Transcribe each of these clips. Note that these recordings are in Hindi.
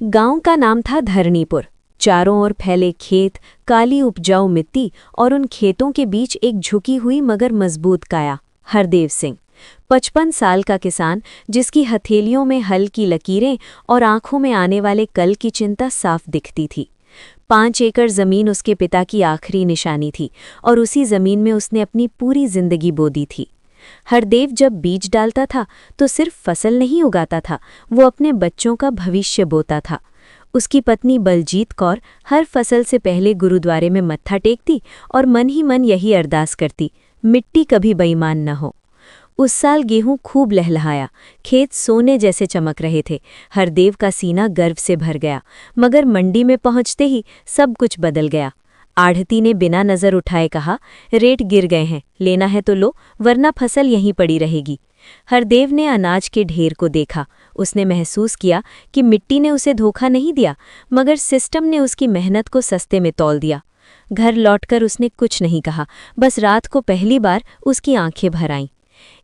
गांव का नाम था धरणीपुर। चारों ओर फैले खेत, काली उपजाऊ मिट्टी और उन खेतों के बीच एक झुकी हुई मगर मजबूत काया, हरदेव सिंह। 55 साल का किसान, जिसकी हथेलियों में हल की लकीरें और आंखों में आने वाले कल की चिंता साफ दिखती थी। 5 एकड़ जमीन उसके पिता की आखिरी निशानी थी और उसी जमीन में उसने अपनी पूरी जिंदगी बो दी थी। हरदेव जब बीज डालता था तो सिर्फ फसल नहीं उगाता था, वो अपने बच्चों का भविष्य बोता था। उसकी पत्नी बलजीत कौर हर फसल से पहले गुरुद्वारे में मत्था टेकती और मन ही मन यही अरदास करती, मिट्टी कभी बेईमान न हो। उस साल गेहूं खूब लहलहाया, खेत सोने जैसे चमक रहे थे। हरदेव का सीना गर्व से भर गया, मगर मंडी में पहुंचते ही सब कुछ बदल गया। आढ़ती ने बिना नजर उठाए कहा, रेट गिर गए हैं, लेना है तो लो, वरना फसल यहीं पड़ी रहेगी। हरदेव ने अनाज के ढेर को देखा। उसने महसूस किया कि मिट्टी ने उसे धोखा नहीं दिया, मगर सिस्टम ने उसकी मेहनत को सस्ते में तौल दिया। घर लौटकर उसने कुछ नहीं कहा, बस रात को पहली बार उसकी आंखें भर आईं।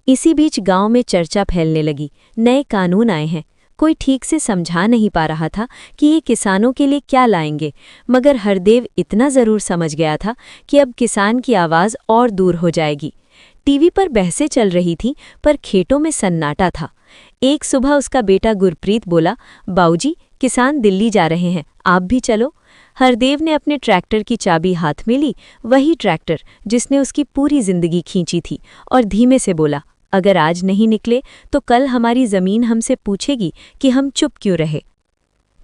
इसी बीच गांव में चर्चा फैलने लगी। नए कानून आए हैं। कोई ठीक से समझा नहीं पा रहा था कि ये किसानों के लिए क्या लाएंगे, मगर हरदेव इतना ज़रूर समझ गया था कि अब किसान की आवाज़ और दूर हो जाएगी। टीवी पर बहसें चल रही थीं, पर खेतों में सन्नाटा था। एक सुबह उसका बेटा गुरप्रीत बोला, बाऊजी, किसान दिल्ली जा रहे हैं, आप भी चलो। हरदेव ने अपने ट्रैक्टर की चाबी हाथ में ली, वही ट्रैक्टर जिसने उसकी पूरी जिंदगी खींची थी, और धीमे से बोला, अगर आज नहीं निकले तो कल हमारी जमीन हमसे पूछेगी कि हम चुप क्यों रहे।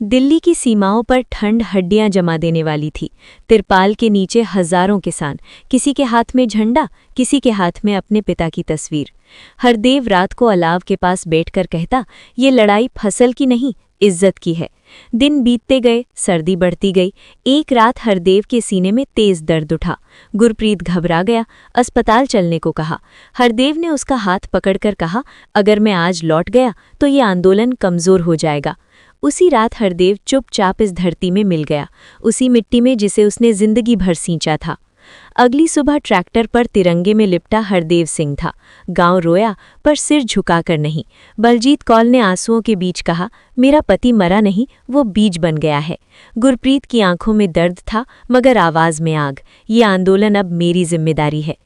दिल्ली की सीमाओं पर ठंड हड्डियां जमा देने वाली थी। तिरपाल के नीचे हजारों किसान, किसी के हाथ में झंडा, किसी के हाथ में अपने पिता की तस्वीर। हरदेव रात को अलाव के पास बैठकर कहता, ये लड़ाई फसल की नहीं, इज्जत की है। दिन बीतते गए, सर्दी बढ़ती गई। एक रात हरदेव के सीने में तेज दर्द उठा। गुरप्रीत घबरा गया, अस्पताल चलने को कहा। हरदेव ने उसका हाथ पकड़कर कहा, अगर मैं आज लौट गया तो ये आंदोलन कमजोर हो जाएगा। उसी रात हरदेव चुपचाप इस धरती में मिल गया, उसी मिट्टी में जिसे उसने जिंदगी भर सींचा था। अगली सुबह ट्रैक्टर पर तिरंगे में लिपटा हरदेव सिंह था। गांव रोया, पर सिर झुकाकर नहीं। बलजीत कौर ने आंसुओं के बीच कहा, मेरा पति मरा नहीं, वो बीज बन गया है। गुरप्रीत की आंखों में दर्द था, मगर आवाज में आग। ये आंदोलन अब मेरी जिम्मेदारी है।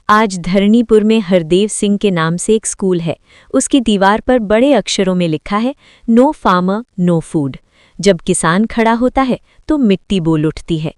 आज धरणीपुर में हरदेव सिंह के नाम से एक स्कूल है। उसकी दीवार पर बड़े अक्षरों में लिखा है, नो फार्मर नो फूड। जब किसान खड़ा होता है तो मिट्टी बोल उठती है।